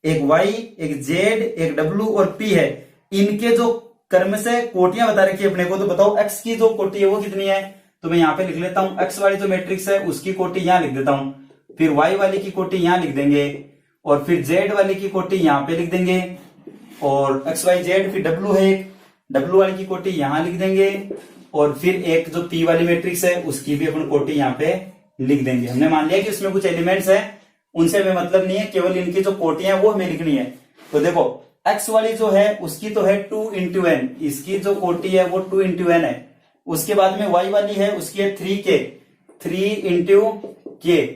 Speaker 1: एक y, एक z, एक w और p है। इनके जो क्रम से कोटियां बता रखी है अपने को, तो बताओ x की जो कोटि है वो कितनी है। तो मैं यहाँ पे लिख लेता हूं, x वाली जो मैट्रिक्स है उसकी कोटि यहां लिख देता हूं, फिर y वाली की कोटि यहां लिख देंगे, और फिर z वाली की कोटि यहां पे लिख देंगे, और x y z, फिर w है एक, w वाली की कोटि यहां लिख देंगे, और फिर एक जो p वाली मैट्रिक्स है उसकी भी अपन कोटि यहाँ पे लिख देंगे। हमने मान लिया कि उसमें कुछ एलिमेंट्स है, उनसे हमें मतलब नहीं है, केवल इनकी जो कोटियां वो हमें लिखनी है। तो देखो x वाली जो है उसकी तो है 2 इंटू n, इसकी जो कोटि है वो 2 इंटू n है। उसके बाद में y वाली है उसकी है 3k, 3 इंटू k।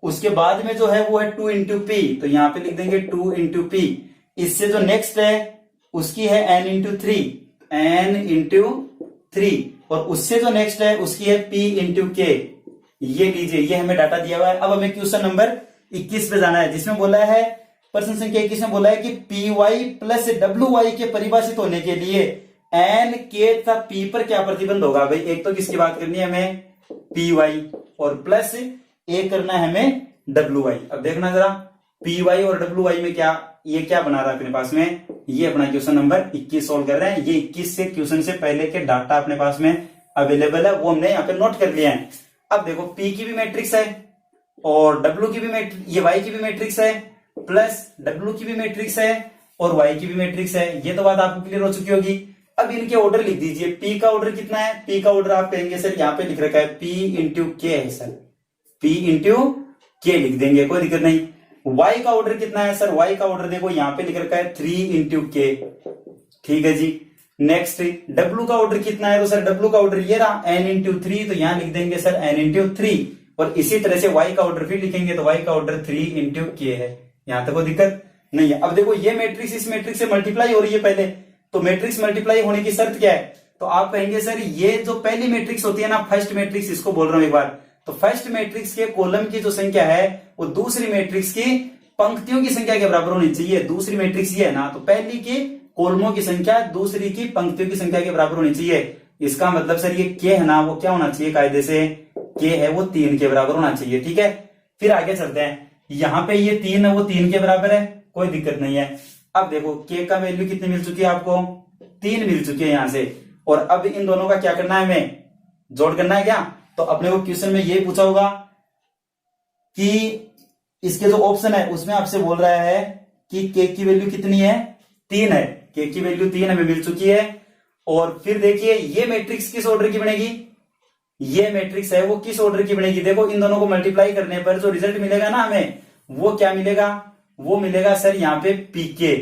Speaker 1: उसके बाद में जो है वो है 2 इंटू p, तो यहाँ पे लिख देंगे 2 इंटू p। इससे जो नेक्स्ट है उसकी है n इंटू 3, n इंटू 3, और उससे जो नेक्स्ट है उसकी है p इंटू k। ये लीजिए, ये हमें डाटा दिया हुआ है। अब हमें क्वेश्चन नंबर 21 पे जाना है, जिसमें बोला है प्रश्न संख्या 21 में बोला है कि पी वाई प्लस डब्ल्यू वाई के परिभाषित होने के लिए एन के तथा पी पर क्या प्रतिबंध होगा। भाई एक तो किसकी बात करनी है हमें, पी वाई, और प्लस ए करना है हमें डब्ल्यू वाई। अब देखना जरा पी वाई और डब्ल्यू वाई में क्या, ये क्या बना रहा है अपने पास में, ये अपना क्वेश्चन नंबर 21 सोल्व कर रहे हैं। ये 21 से क्वेश्चन से पहले के डाटा अपने पास में अवेलेबल है, वो हमने यहाँ पे नोट कर लिया है। अब देखो पी की भी मैट्रिक्स है, और डब्ल्यू की भी मैट्रिक्स, ये वाई की भी मैट्रिक्स है, प्लस डब्ल्यू की भी मैट्रिक्स है, और वाई की भी मैट्रिक्स है। ये तो बात आपको क्लियर हो चुकी होगी। अब इनके ऑर्डर लिख दीजिए। पी का ऑर्डर कितना है, पी का ऑर्डर आप कहेंगे सर यहाँ पे लिख रखा है पी इंटू के है सर, पी इंटू के लिख देंगे, कोई दिक्कत नहीं। वाई का ऑर्डर कितना है सर, वाई का ऑर्डर देखो यहाँ पे लिख रखा है 3 इंटू के, ठीक है जी। नेक्स्ट डब्ल्यू का ऑर्डर कितना है, तो सर डब्ल्यू का ऑर्डर ये रहा n इंटू 3, तो यहाँ लिख देंगे सर n इंटू 3, और इसी तरह से y का ऑर्डर फिर लिखेंगे तो y का ऑर्डर 3 इंटू के है। यहां तक कोई दिक्कत नहीं है। अब देखो ये मैट्रिक्स इस मैट्रिक्स से मल्टीप्लाई हो रही है पहले, तो मैट्रिक्स मल्टीप्लाई होने की शर्त क्या है, तो आप कहेंगे सर ये जो पहली मैट्रिक्स होती है ना, फर्स्ट मैट्रिक्स इसको बोल रहा हूं एक बार, तो फर्स्ट मैट्रिक्स के कॉलम की जो संख्या है वो दूसरी मैट्रिक्स की पंक्तियों की संख्या के बराबर होनी चाहिए। दूसरी मैट्रिक्स ये है ना, तो पहली की कॉलमों की संख्या दूसरी की पंक्तियों की संख्या के बराबर होनी चाहिए। इसका मतलब सर ये के है ना, वो क्या होना चाहिए कायदे से, के है वो 3 के बराबर होना चाहिए। ठीक है, फिर आगे चलते हैं। यहाँ पे ये 3 है वो 3 के बराबर है, कोई दिक्कत नहीं है। अब देखो के का वैल्यू कितनी मिल चुकी है आपको, 3 मिल चुकी है यहां से। और अब इन दोनों का क्या करना है, हमें जोड़ करना है क्या। तो अपने को क्वेश्चन में ये पूछा होगा कि इसके जो ऑप्शन है उसमें आपसे बोल रहा है कि के की वैल्यू कितनी है, 3 है। के की वैल्यू 3 हमें मिल चुकी है। और फिर देखिए ये मैट्रिक्स किस ऑर्डर की बनेगी, ये मैट्रिक्स है वो किस ऑर्डर की बनेगी। देखो इन दोनों को मल्टीप्लाई करने पर जो रिजल्ट मिलेगा ना हमें, वो क्या मिलेगा, वो मिलेगा सर यहाँ पे पी के,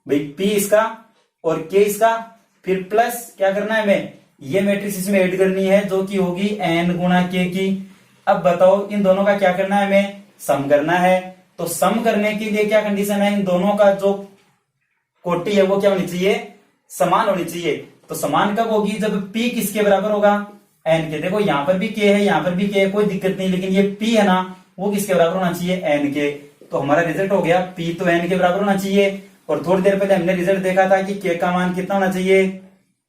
Speaker 1: भाई पी इसका और के इसका, फिर प्लस क्या करना है हमें, ये मैट्रिक्स इसमें ऐड करनी है जो कि होगी एन गुणा के की। अब बताओ इन दोनों का क्या करना है, हमें सम करना है। तो सम करने के लिए क्या कंडीशन है, इन दोनों का जो कोटि है वो क्या होनी चाहिए, समान होनी चाहिए। तो समान कब होगी, जब p किसके बराबर होगा, n के। देखो यहाँ पर भी k है, यहाँ पर भी k है, कोई दिक्कत नहीं, लेकिन ये p है ना वो किसके बराबर होना चाहिए, n के। तो हमारा रिजल्ट हो गया p तो n के बराबर होना चाहिए। और थोड़ी देर पहले हमने रिजल्ट देखा था कि k का मान कितना होना चाहिए,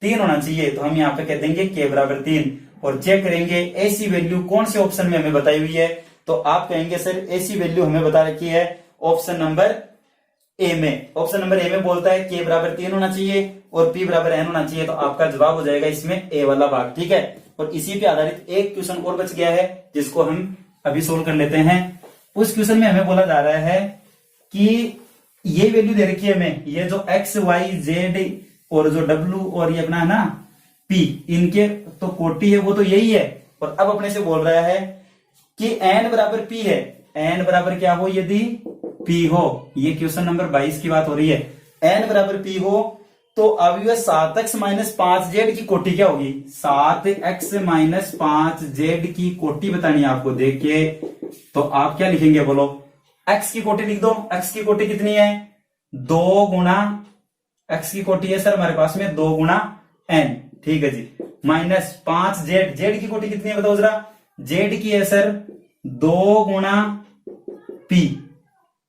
Speaker 1: 3 होना चाहिए। तो हम यहाँ पे कह देंगे k बराबर 3 और चेक करेंगे ऐसी वैल्यू कौन से ऑप्शन में हमें बताई हुई है। तो आप कहेंगे सर ऐसी वैल्यू हमें बता रखी है ऑप्शन नंबर ए में। ऑप्शन नंबर ए में बोलता है k बराबर 3 होना चाहिए और p बराबर n होना चाहिए। तो आपका जवाब हो जाएगा इसमें ए वाला भाग। ठीक है, और इसी पे आधारित एक क्वेश्चन और बच गया है जिसको हम अभी सोल्व कर लेते हैं। उस क्वेश्चन में हमें बोला जा रहा है कि ये वैल्यू दे रखी है हमें, ये जो x y z और जो w और ये अपना है ना p, इनके तो कोटि है वो तो यही है। और अब अपने से बोल रहा है कि n बराबर p है, n बराबर क्या हो यदि p हो, ये क्वेश्चन नंबर 22 की बात हो रही है। n बराबर p हो तो अब ये 7x माइनस 5z की कोटि क्या होगी, 7x माइनस 5z की कोटि बतानी है आपको। देखिए तो आप क्या लिखेंगे बोलो, x की कोटि लिख दो। x की कोटि कितनी है, 2 गुणा x की कोटि है सर हमारे पास में 2 गुणा n, ठीक है जी, माइनस 5z, z की कोटि कितनी है बताओ जरा, z की है सर 2 गुणा p,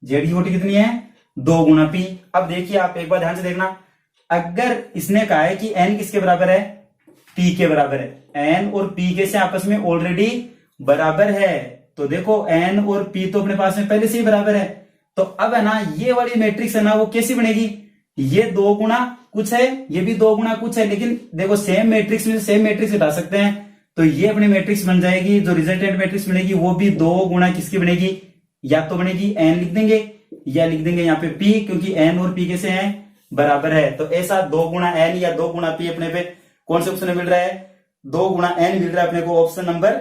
Speaker 1: z की कोटि कितनी है 2 गुणा p। अब देखिए आप एक बार ध्यान से देखना, अगर इसने कहा है कि n किसके बराबर है, p के बराबर है, n और p के से आपस में ऑलरेडी बराबर है। तो देखो n और p तो अपने पास में पहले से ही बराबर है। तो अब है ना ये वाली मैट्रिक्स है ना वो कैसी बनेगी, ये 2 गुणा कुछ है, ये भी 2 गुणा कुछ है, लेकिन देखो सेम मैट्रिक्स में सेम मैट्रिक्स हटा सकते हैं। तो ये अपनी मैट्रिक्स बन जाएगी, जो रिजल्टेंट मैट्रिक्स बनेगी वो भी 2 गुणा किसकी बनेगी, या तो बनेगी n लिख देंगे या लिख देंगे यहाँ पे p, क्योंकि n और p कैसे हैं बराबर है। तो ऐसा 2 गुणा n या 2 गुणा p अपने पे कौन से ऑप्शन में मिल रहा है, 2 गुणा n मिल रहा है अपने को ऑप्शन नंबर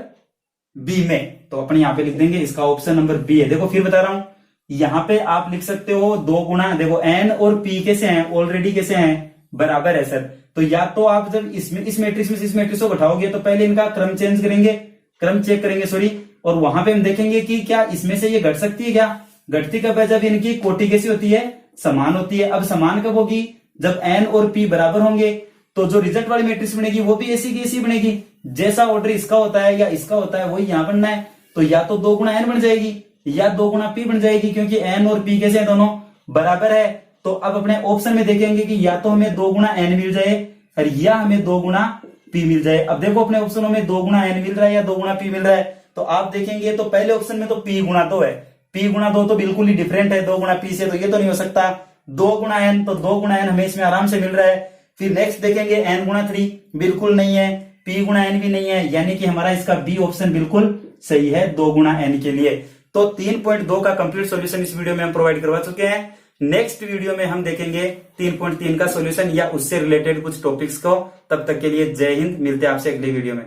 Speaker 1: बी में। तो अपने यहाँ पे लिख देंगे इसका ऑप्शन नंबर बी है। देखो फिर बता रहा हूं, यहाँ पे आप लिख सकते हो 2 गुणा, देखो n और p कैसे हैं ऑलरेडी कैसे हैं बराबर है सर। तो या तो आप जब इसमें इस मैट्रिक्स में इस मैट्रिक्स को घटाओगे तो पहले इनका क्रम चेंज करेंगे, क्रम चेक करेंगे सॉरी, और वहां पे हम देखेंगे कि क्या इसमें से ये घट सकती है, क्या घटती कब है, जब इनकी कोटि कैसी होती है, समान होती है। अब समान कब होगी, जब n और p बराबर होंगे। तो जो रिजल्ट वाली मैट्रिक्स बनेगी वो भी ऐसी की ऐसी बनेगी, जैसा ऑर्डर इसका होता है या इसका होता है वही यहां बनना है। तो या तो 2 गुणा n बन जाएगी या 2 गुणा p बन जाएगी, क्योंकि n और p कैसे हैं दोनों बराबर है। तो अब अपने ऑप्शन में देखेंगे कि या तो हमें 2 गुणा n मिल जाए और या हमें 2 गुणा p मिल जाए। अब देखो अपने ऑप्शनों में 2 गुणा n मिल रहा है या 2 गुणा p मिल रहा है। तो आप देखेंगे तो पहले ऑप्शन में तो p गुणा 2 है, p गुणा 2 तो बिल्कुल ही डिफरेंट है 2 गुणा p से, तो ये तो नहीं हो सकता। 2 गुणा n, तो 2 गुणा n हमें इसमें आराम से मिल रहा है। फिर नेक्स्ट देखेंगे n गुणा 3 बिल्कुल नहीं है, p गुणा n भी नहीं है, यानी कि हमारा इसका बी ऑप्शन बिल्कुल सही है 2 गुणा n के लिए। तो 3.2 का कंप्लीट सॉल्यूशन इस वीडियो में हम प्रोवाइड करवा चुके हैं। नेक्स्ट वीडियो में हम देखेंगे 3.3 का सॉल्यूशन या उससे रिलेटेड कुछ टॉपिक्स को। तब तक के लिए जय हिंद, मिलते हैं आपसे अगली वीडियो में।